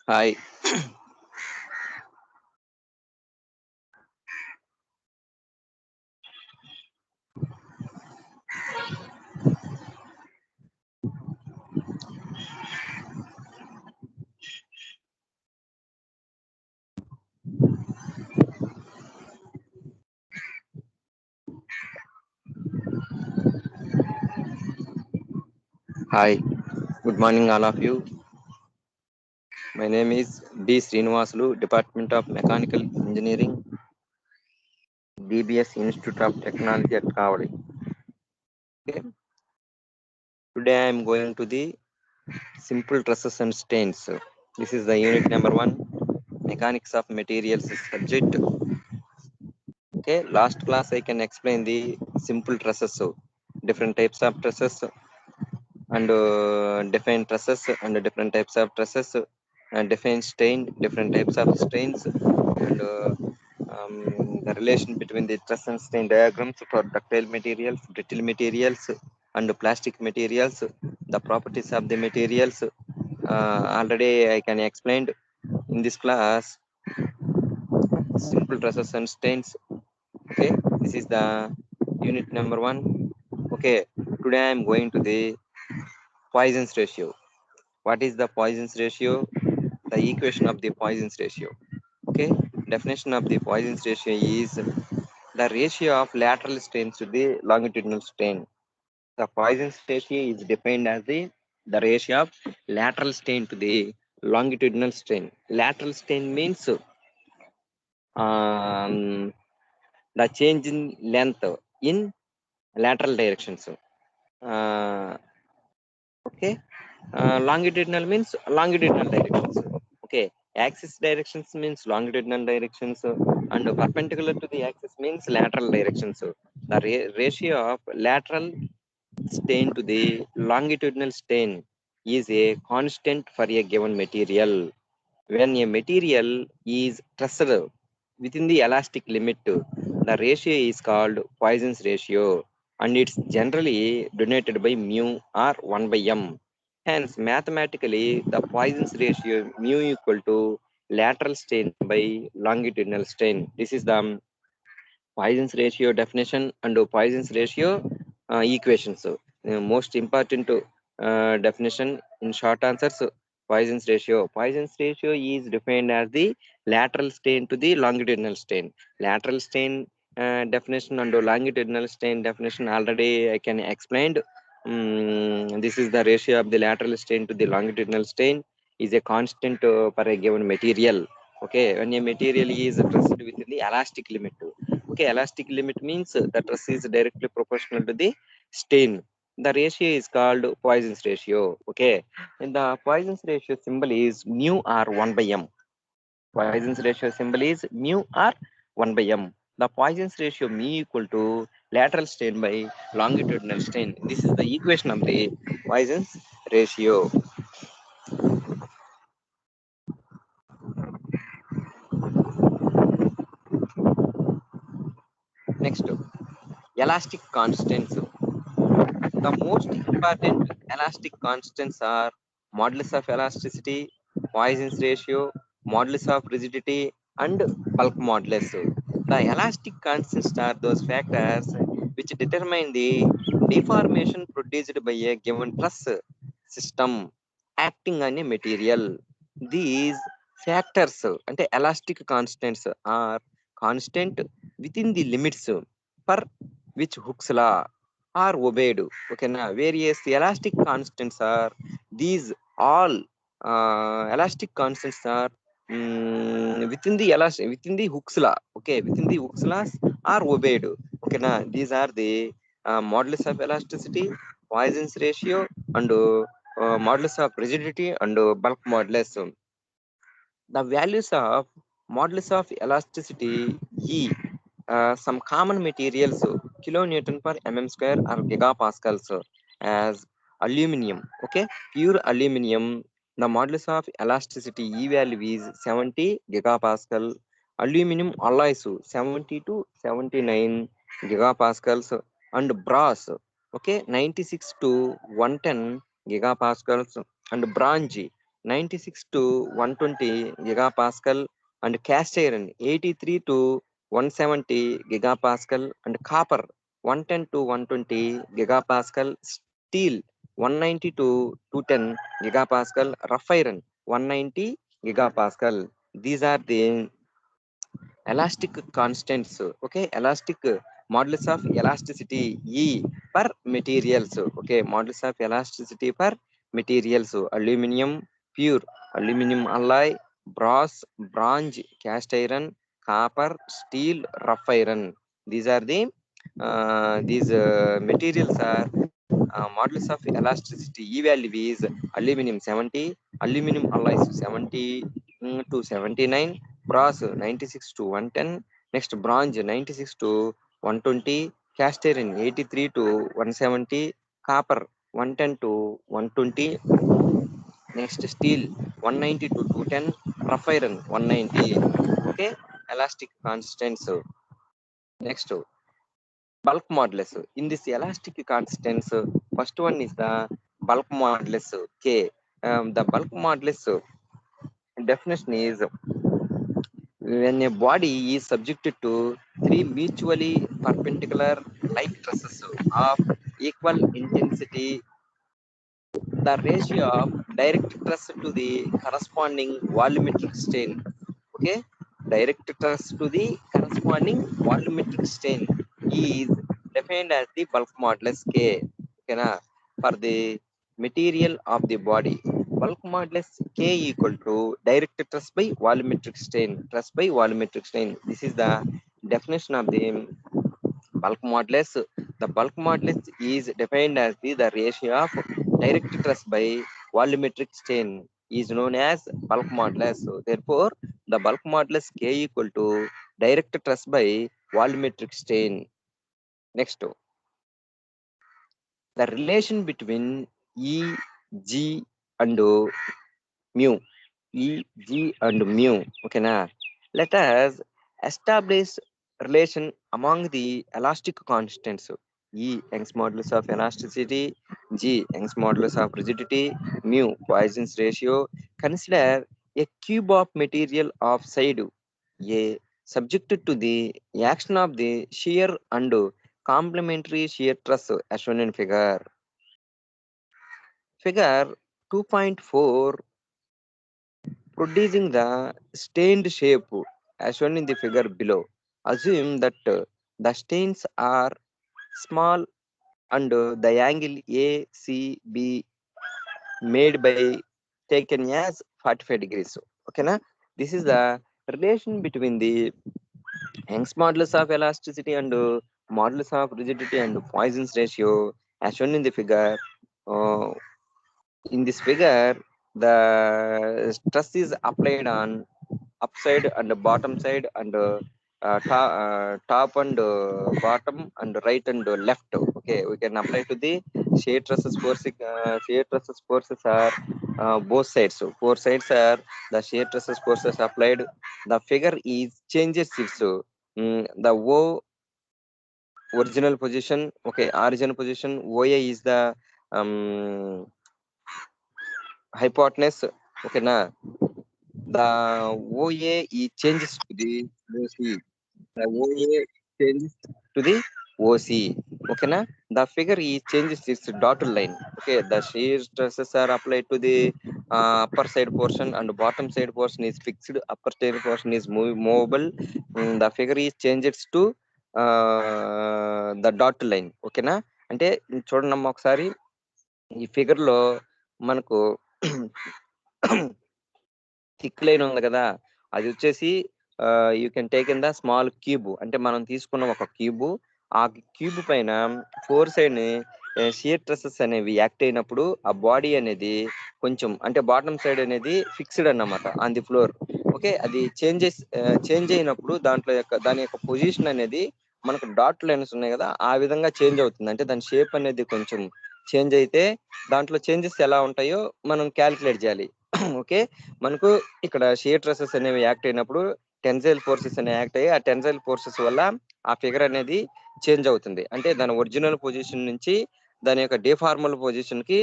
Hi. Hi. Good morning, all of you. My name is D. Srinivasulu, Department of Mechanical Engineering, DBS Institute of Technology at Kavadi. Okay. Today I am going to the simple trusses and stains. This is the unit number 1, Mechanics of Materials subject. Okay. Last class I can explain the simple trusses. So different types of trusses and define trusses and different types of trusses and define stain, different types of stains and the relation between the truss and stain diagrams for ductile materials, brittle materials, and plastic materials, the properties of the materials. Already I can explain in this class simple trusses and stains. Okay, this is the unit number 1. Okay, today I am going to the Poisson's ratio. What is the Poisson's ratio? The equation of the Poisson's ratio. Okay, definition of the Poisson's ratio is the ratio of lateral strains to the longitudinal strain. The Poisson's ratio is defined as the ratio of lateral strain to the longitudinal strain. Lateral strain means the change in length in lateral directions. Uh, okay, longitudinal means longitudinal directions. Okay, axis directions means longitudinal directions, and perpendicular to the axis means lateral directions. The ratio of lateral strain to the longitudinal strain is a constant for a given material. When a material is trussed within the elastic limit, the ratio is called Poisson's ratio, and it's generally denoted by mu or 1 by m. Hence, mathematically, the Poisson's ratio mu equal to lateral strain by longitudinal strain. This is the Poisson's ratio definition and Poisson's ratio equations. So, most important definition in short answers, Poisson's ratio. Poisson's ratio is defined as the lateral strain to the longitudinal strain. Lateral strain definition and longitudinal strain definition already I can explained. This is the ratio of the lateral strain to the longitudinal strain is a constant for a given material. Okay, when a material is trussed within the elastic limit. Okay, elastic limit means the truss is directly proportional to the strain. The ratio is called Poisson's ratio. Okay, and the Poisson's ratio symbol is mu r 1 by m. Poisson's ratio symbol is mu r 1 by m. The Poisson's ratio mu equal to lateral strain by longitudinal strain. This is the equation of the Poisson's ratio. Next, elastic constants. The most important elastic constants are modulus of elasticity, Poisson's ratio, modulus of rigidity, and bulk modulus. The elastic constants are those factors which determine the deformation produced by a given truss system acting on a material. These factors, ante elastic constants, are constant within the limits for which Hooke's law are obeyed. Okay, now various elastic constants are these all elastic constants are within the Hooke's law. Okay, within the Hooke's laws are obeyed. Okay, now these are the modulus of elasticity, Poisson's ratio, and modulus of rigidity and bulk modulus. The values of modulus of elasticity E, some common materials, kilonewton per mm square or gigapascals, as aluminum. Okay, pure aluminum, the modulus of elasticity E value is 70 gigapascal. Aluminum alloys 70 to 79 gigapascals, and brass, okay, 96 to 110 gigapascals, and bronze 96 to 120 gigapascal, and cast iron 83 to 170 gigapascal, and copper 110 to 120 gigapascal, steel 190 to 210 gigapascal, rough iron 190 gigapascal. These are the elastic constants. Okay, elastic modulus of elasticity E per materials. Okay, modulus of elasticity per materials: aluminum pure, aluminum alloy, brass, bronze, cast iron, copper, steel, rough iron. These are the these materials are modulus of elasticity. E value is aluminum 70, aluminum alloys 70 to 79, brass 96 to 110, next bronze 96 to 120, cast iron 83 to 170, copper 110 to 120, next steel 190 to 210, rough iron 190. Okay, elastic constants. Next, bulk modulus. In this elastic constants, first one is the bulk modulus K. The bulk modulus definition is when a body is subjected to three mutually perpendicular light stresses of equal intensity, the ratio of direct stress to the corresponding volumetric strain. Okay, direct stress to the corresponding volumetric strain is defined as the bulk modulus K. Okay, na? For the material of the body, bulk modulus K equal to direct stress by volumetric strain. Stress by volumetric strain. This is the definition of the bulk modulus. The bulk modulus is defined as the ratio of direct stress by volumetric strain is known as bulk modulus. So therefore, the bulk modulus K equal to direct stress by volumetric strain. Next, the relation between E, G and mu. E, G and mu. Okay, na? Let us establish relation among the elastic constants. E, Young's modulus of elasticity; G, Young's modulus of rigidity; mu, Poisson's ratio. Consider a cube of material of side A subjected to the action of the shear and complementary shear truss as shown in figure. Figure 2.4 producing the stained shape as shown in the figure below. Assume that the stains are small and the angle ACB made by taken as 45 degrees. Okay, na? This is the relation between the Young's modulus of elasticity and modulus of rigidity and Poisson's ratio as shown in the figure. Uh, in this figure, the stress is applied on upside and bottom side and top and bottom and right and left. Okay, we can apply to the shear stresses forces. Shear stresses forces are both sides. So four sides are the shear stresses forces applied. The figure is changes its the O original position. Okay, original position. OA is the hypotenuse. Okay, na? The OA is changes to the OC. The OA changes to the OC. Okay, na? The figure is changes its dotted line. Okay, the shear stresses are applied to the upper side portion and bottom side portion is fixed. Upper side portion is movable. The figure is changes to the dotted line. Okay, na? అంటే చూడండి ఒకసారి ఈ figure లో మనకు thick line ఉంది కదా, అది వచ్చేసి you can take in the small cube. అంటే మనం తీసుకున్న ఒక క్యూబ్, ఆ క్యూబ్ పైన ఫోర్ సైడ్ షియర్ స్ట్రెసెస్ అనేవి యాక్ట్ అయినప్పుడు ఆ బాడీ అనేది కొంచెం అంటే బాటమ్ సైడ్ అనేది ఫిక్స్డ్ అన్నమాట ఆన్ ది ఫ్లోర్. ఓకే, అది చేంజ్ అయినప్పుడు దాని యొక్క పొజిషన్ అనేది మనకు డాట్ లైన్స్ ఉన్నాయి కదా, ఆ విధంగా చేంజ్ అవుతుంది. అంటే దాని షేప్ అనేది కొంచెం చేంజ్ అయితే దాంట్లో చేంజెస్ ఎలా ఉంటాయో మనం క్యాలిక్యులేట్ చేయాలి. ఓకే, మనకు ఇక్కడ షియర్ స్ట్రెసెస్ అనేవి యాక్ట్ అయినప్పుడు టెన్సైల్ ఫోర్సెస్ అనేవి యాక్ట్ అయ్యి ఆ టెన్సైల్ ఫోర్సెస్ వల్ల ఆ ఫిగర్ అనేది చేంజ్ అవుతుంది. అంటే దాని ఒరిజినల్ పొజిషన్ నుంచి దాని యొక్క డిఫార్మల్ పొజిషన్ కి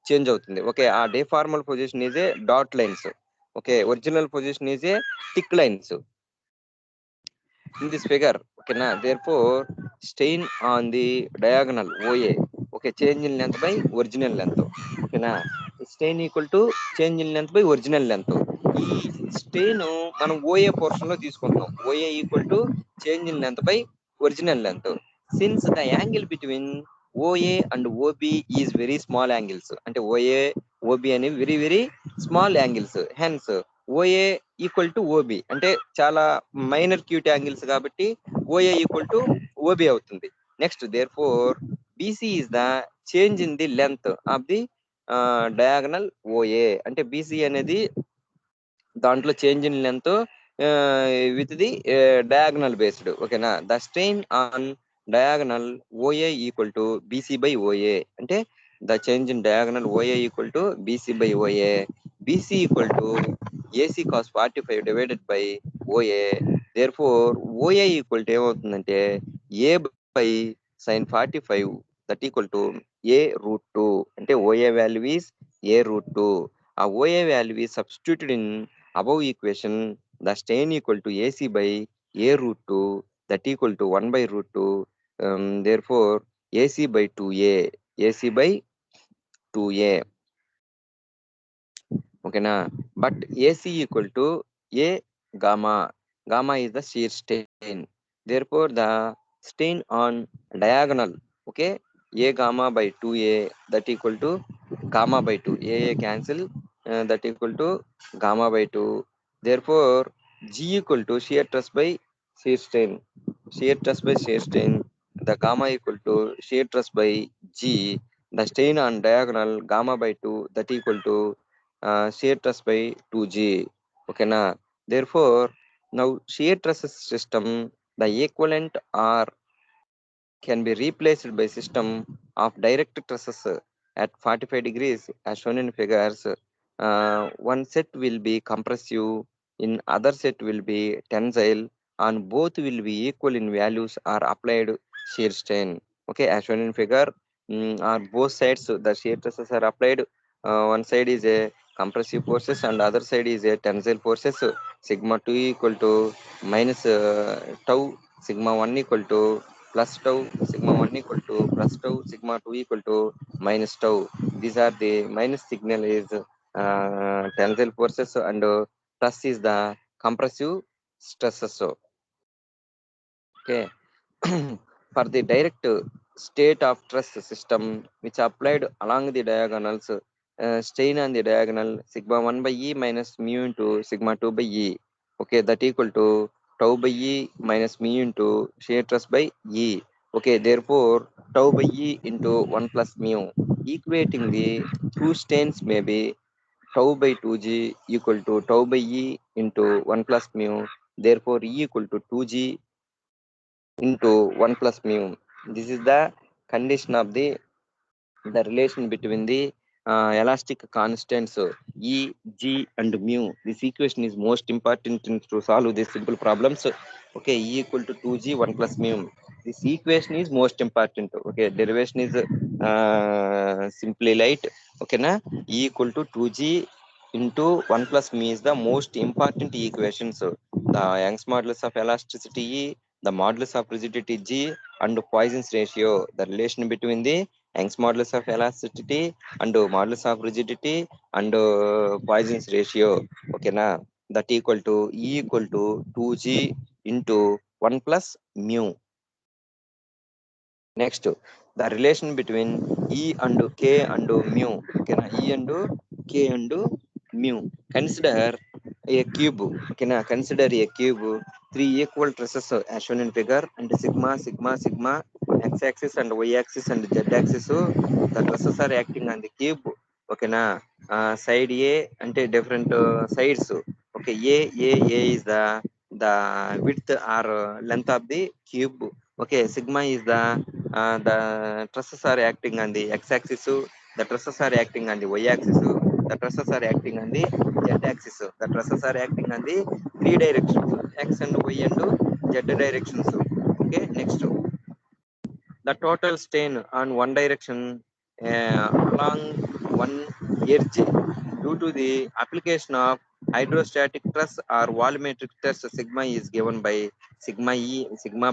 చేంజ్ అవుతుంది. ఓకే, ఆ deformal position is a dot lines. Okay, original position is a thick lines in this figure. Okay na, therefore stain on the diagonal OA, okay, change in length by original length. Okay na, stain equal to change in length by original length. ఈ strain మనం OA portion లో తీసుకుంటున్నాం. OA equal to change in length by original length. Since the angle between OA and OB is very small angles, అంటే OA OB అనేవి very very small angles. Hence OA equal to OB అంటే చాలా minor acute angles కాబట్టి OA equal to OB అవుతుంది. Next therefore BC is the change in the length of the diagonal OA, అంటే BC అనేది దాంట్లో change in length with the diagonal based. ఓకేనా, the strain on diagonal OA equal to BC by OA, అంటే the change in diagonal OA equal to BC by OA. BC equal to AC cos 45 divided by OA. Therefore OA equal to ఏమవుతుందంటే A by sine 45 that equal to A root 2, అంటే OA value is A root 2. ఆ OA value is substituted in above equation, the strain equal to AC by A root 2 that equal to 1 by root 2. Therefore AC by 2A, AC by 2A. Okay na, but AC equal to A gamma, gamma is the shear strain. Therefore the strain on diagonal, okay, A gamma by 2A that equal to gamma by 2, A cancel, that equal to gamma by 2. Therefore G equal to shear stress by shear strain, shear stress by shear strain, the gamma equal to shear stress by G, the strain on diagonal gamma by 2 that equal to shear stress by 2G. Okay na, therefore now shear stress system, the equivalent are can be replaced by system of direct trusses at 45 degrees as shown in figures. One set will be compressive, in other set will be tensile, and both will be equal in values are applied shear strain. Okay, as shown in figure, on both sides the shear stresses are applied. One side is a compressive forces and other side is a tensile forces. Sigma 2 equal to minus tau, sigma 1 equal to plus tau, sigma 1 equal to plus tau, sigma 2 equal to minus tau. These are the minus signal is tensile forces and plus is the compressive stresses. Okay. For the direct state of truss system which applied along the diagonals, strain on the diagonal sigma 1 by E minus mu into sigma 2 by E. Okay, that equal to tau by E minus mu into shear stress by E. Okay, therefore tau by E into 1 plus mu. Equating the two strains may be tau by 2G equal to tau by E into 1 plus mu. Therefore E equal to 2G into 1 plus mu. This is the condition of the relation between the elastic constants E, G and mu. This equation is most important to solve these simple problems. Okay, E equal to 2G 1 plus mu. This equation is most important. Okay, derivation is simply light. Okay na, E equal to 2G into 1 plus mu is the most important equation. So the Young's modulus of elasticity E, the modulus of rigidity G and Poisson's ratio, the relation between the Young's modulus of elasticity and modulus of rigidity and Poisson's ratio. Okay na, that equal to E equal to 2G into 1 plus mu. Next, the relation between E and K and mu. Okay na, E and K and mu. Consider a cube. Okay na, consider a cube, three equal trusses as shown in figure, and sigma, sigma, sigma, x-axis and y-axis and z-axis. The trusses are acting on the cube. Okay na, side A and different sides. Okay, A is the width or length of the cube. Okay, sigma is the trusses are acting on the x-axis, the trusses are acting on the y-axis, the trusses are acting on the z-axis. The trusses are acting on the three directions, x and y and z directions. Okay, next, the total strain on one direction along one edge. Due to the application of hydrostatic stress or volumetric stress, sigma is given by sigma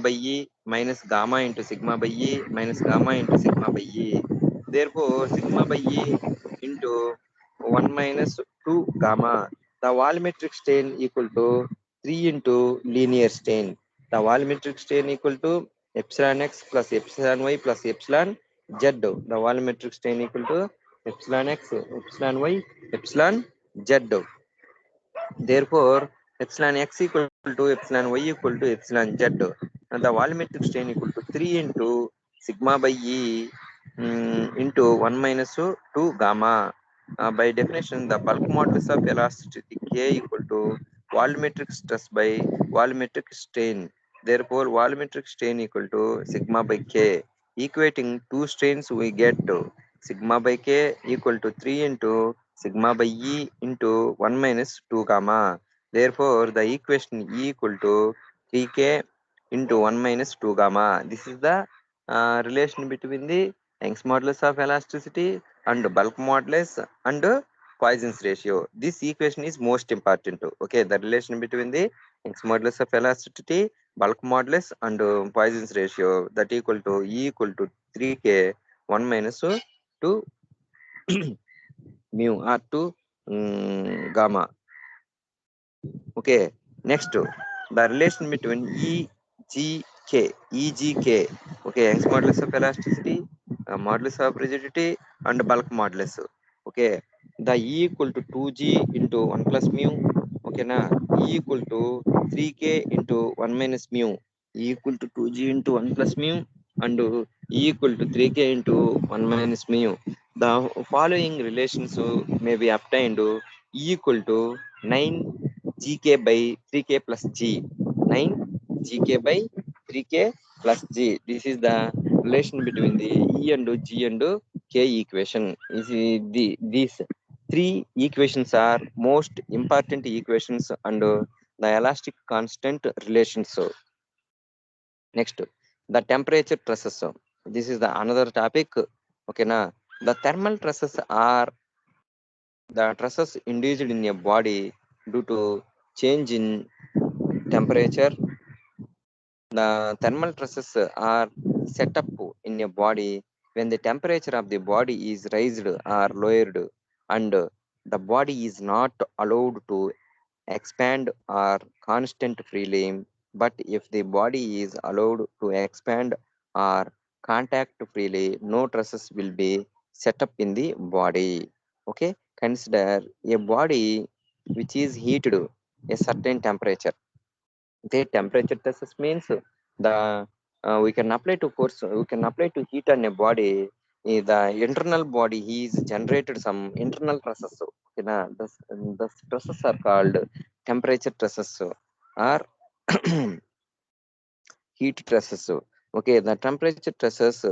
by E minus gamma into sigma by E minus gamma into sigma by E. Therefore, sigma by E into 1 minus 2 gamma. The volumetric strain equal to 3 into linear strain. The volumetric strain equal to epsilon x plus epsilon y plus epsilon z. The volumetric strain equal to epsilon x, epsilon y, epsilon z. Therefore, epsilon x equal to epsilon y equal to epsilon z. And the volumetric strain equal to 3 into sigma by E into 1 minus 2 gamma. By definition, the bulk modulus of elasticity K equal to volumetric stress by volumetric strain. Therefore, volumetric strain equal to sigma by K. Equating two strains, we get sigma by K equal to 3 into sigma by E into 1 minus 2 gamma. Therefore, the equation E equal to 3K into 1 minus 2 gamma. This is the relation between the Young's modulus of elasticity and bulk modulus and Poisson's ratio. This equation is most important. Okay, the relation between the Young's modulus of elasticity, bulk modulus and Poisson's ratio, that equal to E equal to 3K 1 minus 2 mu or 2 gamma. Okay, next the relation between EGK, okay, Young's modulus of elasticity, modulus of rigidity and bulk modulus. Okay, the E equal to 2G into 1 plus mu. Okay, na E equal to 3K into 1 minus mu. E equal to 2G into 1 plus mu and E equal to 3K into 1 minus mu. The following relations may be obtained. E equal to 9 GK by 3K plus G. 9 GK by 3K plus G. This is the relation between the E and G and K equation. These three equations are most important equations and the elastic constant relations. Next, the temperature stresses. This is the another topic. Okay, na the thermal stresses are the stresses induced in a body due to change in temperature. The thermal stresses are set up in a body when the temperature of the body is raised or lowered and the body is not allowed to expand or constant freely. But if the body is allowed to expand or contact freely, no stresses will be set up in the body. Okay, consider a body which is heated a certain temperature. The temperature stresses means the we can apply to force, we can apply to heat on a body. The internal body is generated some internal stresses. Okay, na? The stresses are called temperature stresses or heat stresses. Okay, the temperature stresses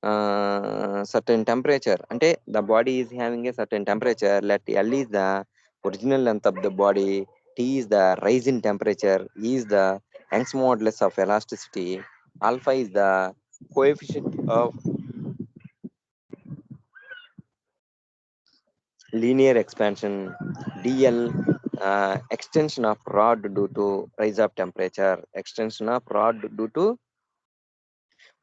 certain temperature. Ante the body is having a certain temperature. Let L is the original length of the body. T is the rise in temperature. E is the Young's modulus of elasticity. Alpha is the coefficient of linear expansion. DL extension of rod due to rise of temperature. Extension of rod due to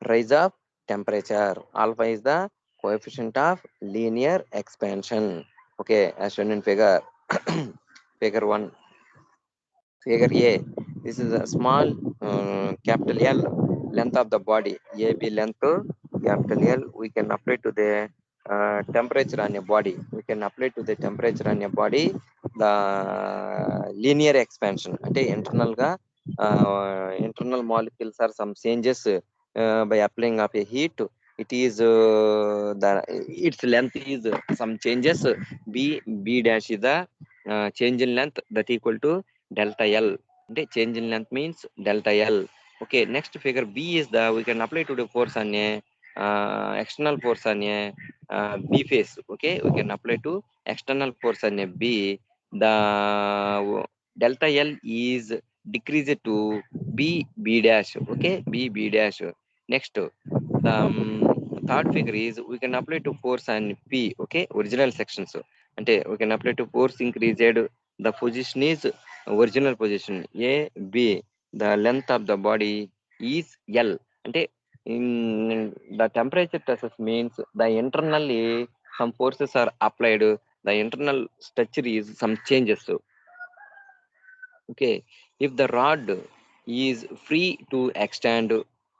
rise of temperature. Alpha is the coefficient of linear expansion. Okay, as shown in figure. Figure 1. Figure A. This is a small capital L length of the body. AB length, capital L. We can apply to the temperature on your body. We can apply to the temperature on your body the linear expansion. Ante internal molecules are some changes by applying of a heat. It is its length is some changes. B dash is the change in length that equal to delta L. Okay, change in length means delta L. Okay, next figure B is the we can apply to the force on a external force on a B face. Okay, we can apply to external force on a B. The delta L is decreased to B dash. Okay, B dash. Next, third figure is we can apply to force and P, okay, original sections. And we can apply to force increased, the position is original position A, B, the length of the body is L. And in the temperature stresses means the internally some forces are applied, the internal structure is some changes. Okay, if the rod is free to extend,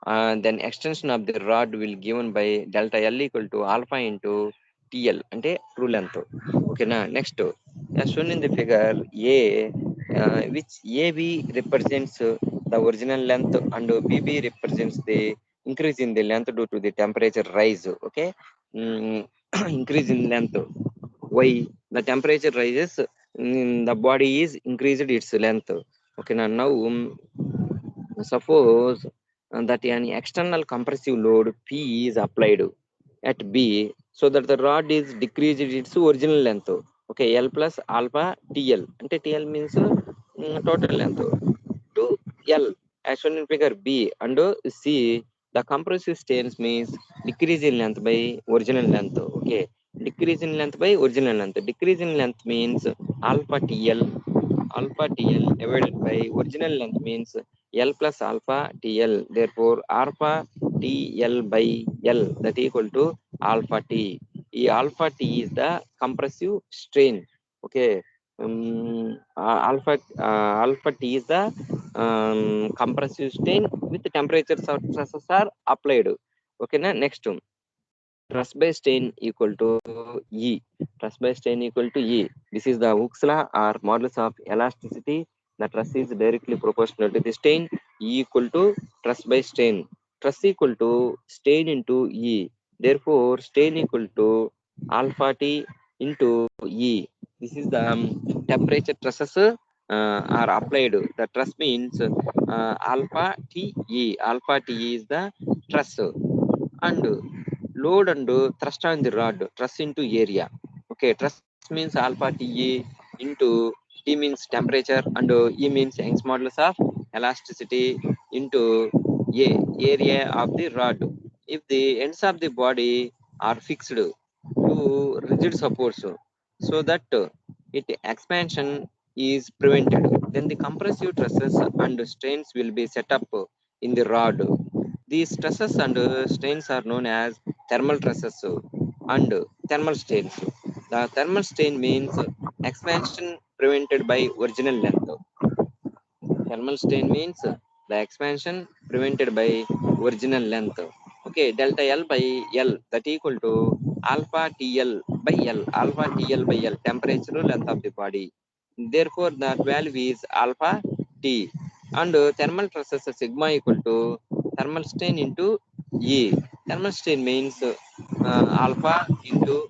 then extension of the rod will given by delta L equal to alpha into TL, ante true length. Okay, now next, as shown in the figure A, which AB represents the original length and BB represents the increase in the length due to the temperature rise. Okay, increase in length. Why the temperature rises, the body is increased its length. Okay, now suppose that an external compressive load P is applied at B, so that the rod is decreased its original length. Okay, L plus alpha TL. And TL means total length to L, as shown in figure B. And C, the compressive strains means decrease in length by original length. Okay, decrease in length by original length. Decrease in length means alpha TL. Alpha TL divided by original length means L plus alpha TL. Therefore, alpha TL by L, that equal to alpha T. Alpha T is the compressive strain. Okay. Alpha T is the compressive strain with temperature stresses are applied. Okay, na next, truss by strain equal to E. Truss by strain equal to E. This is the Hooke's law or modulus of elasticity. The truss is directly proportional to the strain. E equal to truss by strain. Truss equal to strain into E. Therefore, strain equal to alpha T into E. This is the temperature trusses are applied. The truss means alpha T E. Alpha T is the truss, and load and thrust on the rod, truss into area. Okay, truss means alpha TA into T means temperature, and E means Young's modulus of elasticity into A, area of the rod. If the ends of the body are fixed to rigid supports, so that it expansion is prevented, then the compressive stresses and strains will be set up in the rod. These stresses and strains are known as thermal stresses and thermal strains. The thermal strain means expansion prevented by original length. Thermal strain means the expansion prevented by original length. Okay, delta L by L, that equal to alpha TL by L. Alpha TL by L, temperature length of the body. Therefore, that value is alpha T. And thermal stresses sigma equal to thermal strain into E. Thermal strain means alpha into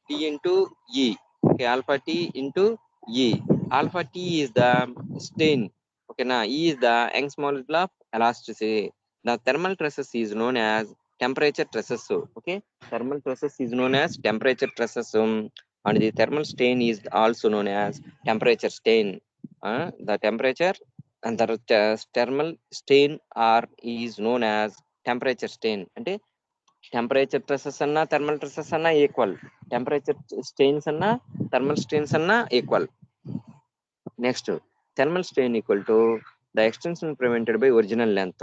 T into E. Okay, alpha T into E. Alpha T is the strain. Okay, now E is the Young's modulus of elasticity. The thermal stresses is known as temperature stresses. Okay, thermal stresses is known as temperature stresses, and the thermal strain is also known as temperature strain. The temperature and the thermal strain are is known as temperature strain. And temperature stresses anna thermal stresses anna equal. Temperature strains anna thermal strains anna equal. Next, thermal strain equal to the extension prevented by original length.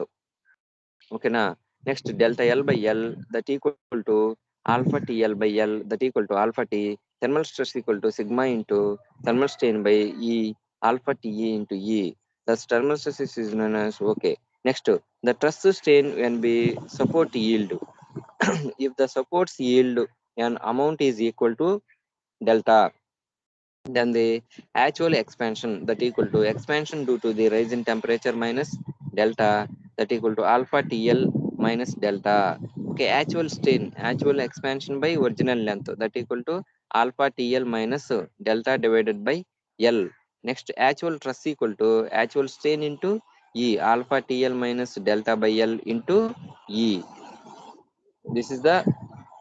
Okay, na. Next, delta L by L, that equal to alpha TL by L, that equal to alpha T. Thermal stress equal to sigma into thermal strain by E, alpha TE into E. Thus, thermal stress is known as, okay. Next, the truss strain when be support yield. If the supports yield an amount is equal to delta, then the actual expansion, that equal to expansion due to the rise in temperature minus delta, that equal to alpha TL minus delta. Okay, actual strain, actual expansion by original length, that equal to alpha TL minus delta divided by L. Next, actual truss equal to actual strain into E, alpha TL minus delta by L into E. This is the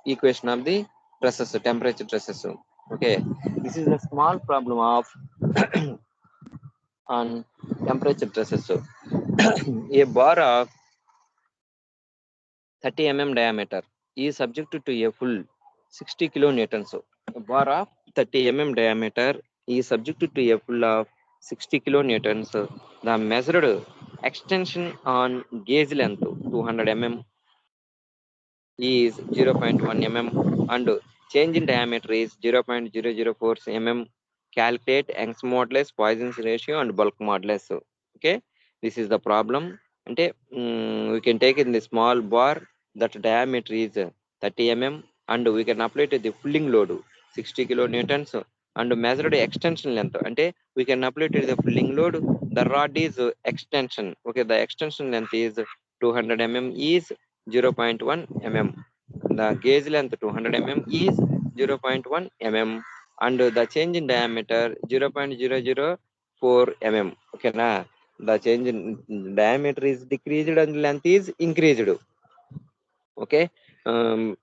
equation of the stresses, temperature stresses. Okay, this is a small problem of on temperature stresses. A bar of 30 mm diameter is subjected to a full 60 kilonewtons. A bar of 30 mm diameter is subjected to a full of 60 kilonewtons. The measured extension on gauge length 200 mm is 0.1 mm and change in diameter is 0.004 mm. Calculate Young's modulus, Poisson's ratio, and bulk modulus. Okay, this is the problem. And we can take in the small bar that diameter is 30 mm and we can apply to the pulling load 60 kilonewtons and measure the extension length. And we can apply to the pulling load. The rod is extension. Okay, the extension length is 200 mm is 0.1 mm. The gauge length 200 mm is 0.1 mm and the change in diameter 0.004 mm. Okay, na? The change in diameter is decreased and length is increased. Okay, now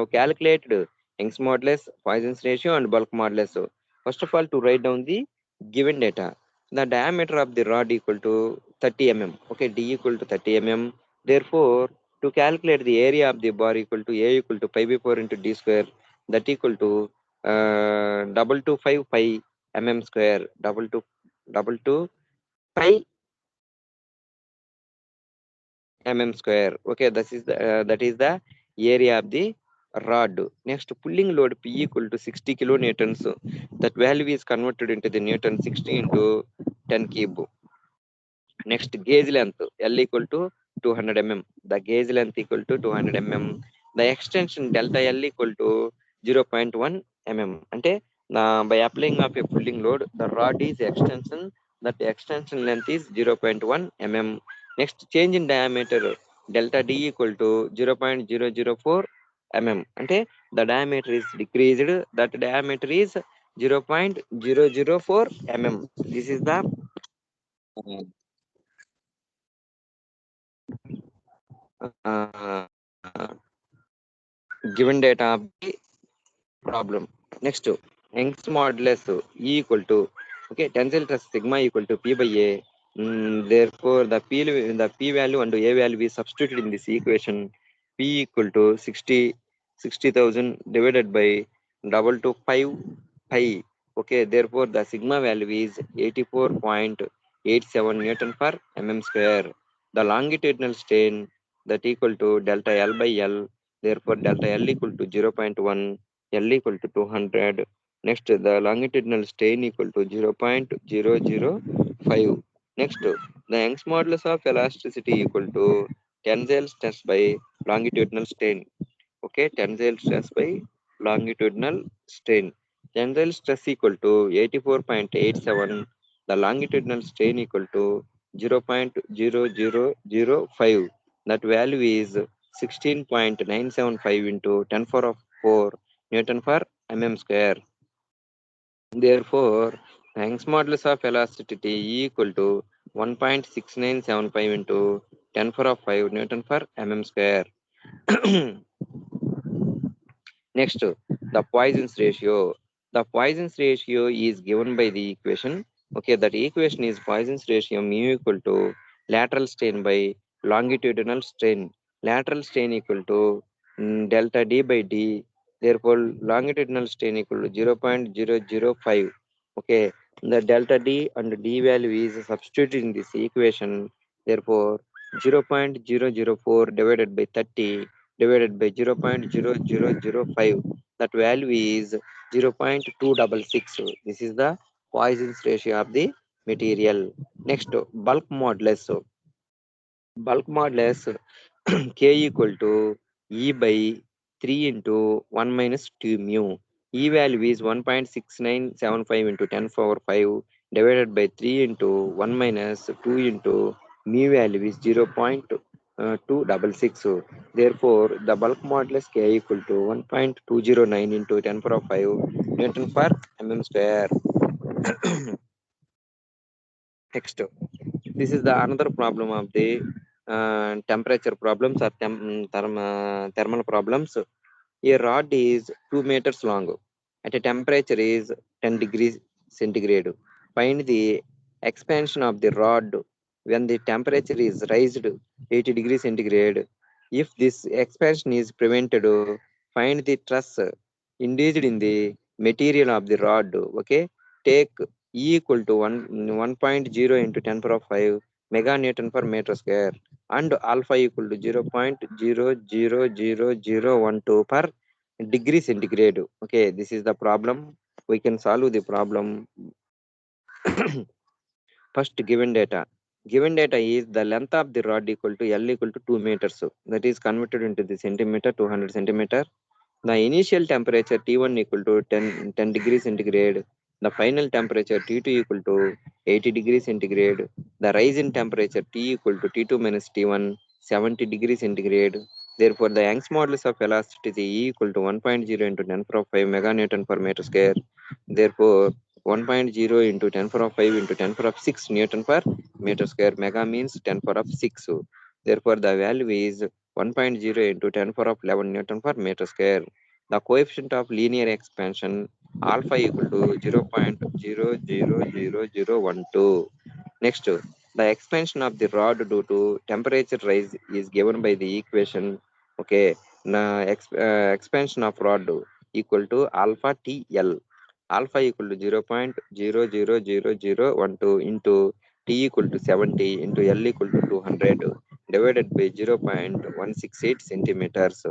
calculated Young's modulus, Poisson's ratio, and bulk modulus. So first of all, to write down the given data, the diameter of the rod equal to 30 mm. Okay, D equal to 30 mm. Therefore, to calculate the area of the bar equal to A equal to pi by 4 into D square, that equal to 225 pi mm square, 225 pi mm square. Okay, that is the area of the rod. Next, pulling load P equal to 60 kilonewtons. That value is converted into the Newton 60 into 10 cube. Next, gauge length L equal to 200 mm. The gauge length equal to 200 mm. The extension delta L equal to 0.1 mm. Ante by applying of a pulling load, the rod is extension. That extension length is 0.1 mm. Next, change in diameter delta D equal to 0.004 mm. Ante the diameter is decreased. That diameter is 0.004 mm. This is the uh, given data of the problem. Next, Young's modulus E equal to, okay, tensile stress sigma equal to P by A. Therefore, the P value and A value is substituted in this equation. P equal to 60,000 divided by 225 pi. Okay, therefore the sigma value is 84.87 Newton per mm square. The longitudinal strain that equal to delta L by L. Therefore, delta L equal to 0.1, L equal to 200. Next, the longitudinal strain equal to 0.005. Next, the Young's modulus of elasticity equal to tensile stress by longitudinal strain. Okay, tensile stress by longitudinal strain. Tensile stress equal to 84.87. The longitudinal strain equal to 0.0005. That value is 16.975 into 10 power of 4 Newton per mm square. Therefore, Young's modulus of elasticity equal to 1.6975 into 10 power of 5 Newton per mm square. Next, the Poisson's ratio. The Poisson's ratio is given by the equation. Okay, that equation is Poisson's ratio mu equal to lateral strain by longitudinal strain. Lateral strain equal to delta D by D. Therefore, longitudinal strain equal to 0.005. Okay, the delta D and D value is substituted in this equation. Therefore, 0.004 divided by 30 divided by 0.0005. That value is 0.266. This is the Poisson's ratio of the material. Next, bulk modulus. Bulk modulus K equal to E by 3 into 1 minus 2 mu. E value is 1.6975 into 10 power 5 divided by 3 into 1 minus 2 into mu value is 0.266. Therefore, the bulk modulus K equal to 1.209 into 10 power 5 Newton per mm square. Next, this is the another problem of the temperature problems or thermal problems. A rod is 2 meters long at a temperature is 10 degrees centigrade. Find the expansion of the rod when the temperature is raised 80 degrees centigrade. If this expansion is prevented, find the truss induced in the material of the rod. Okay, take E equal to 1.0 into 10 power of 5 meganewton per meter square and alpha equal to 0.000012 per degree centigrade. Okay, this is the problem. We can solve the problem. First, given data. Given data is the length of the rod equal to L equal to 2 meters. That is converted into the centimeter, 200 centimeter. The initial temperature T1 equal to 10 degrees centigrade. The final temperature T2 equal to 80 degrees centigrade. The rise in temperature T equal to T2 minus T1, 70 degrees centigrade. Therefore, the Young's modulus of elasticity E equal to 1.0 into 10 power of 5 meganewton per meter square. Therefore, 1.0 into 10 power of 5 into 10 power of 6 Newton per meter square. Mega means 10 power of 6. Therefore, the value is 1.0 into 10 power of 11 Newton per meter square. The coefficient of linear expansion alpha equal to 0.000012. Next, the expansion of the rod due to temperature rise is given by the equation. Okay, the expansion of rod equal to alpha TL. Alpha equal to 0.000012 into T equal to 70 into L equal to 200 divided by 0.168 centimeters.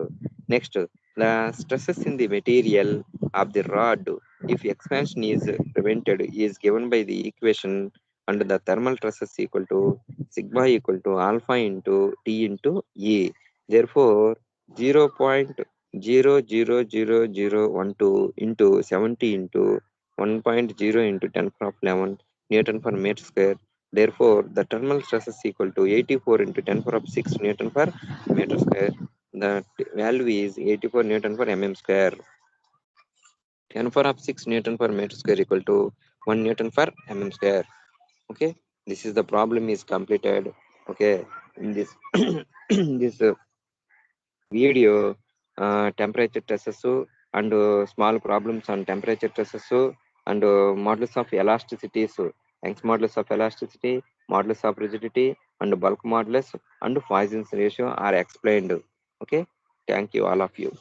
Next, the stresses in the material of the rod, if expansion is prevented, is given by the equation and the thermal stresses equal to sigma equal to alpha into T into E. Therefore, 0.000012 into 70 into 1.0 into 10 power of 11 Newton per meter square. Therefore, the thermal stress is equal to 84 into 10 power of 6 Newton per meter square. The value is 84 Newton per mm square. 10 power of 6 Newton per meter square equal to 1 Newton per mm square. Okay, this is the problem is completed. Okay, in this this video, temperature tests and small problems on temperature tests and modulus of elasticity. So, Young's modulus of elasticity, modulus of rigidity, and bulk modulus and Poisson's ratio are explained. Okay, thank you, all of you.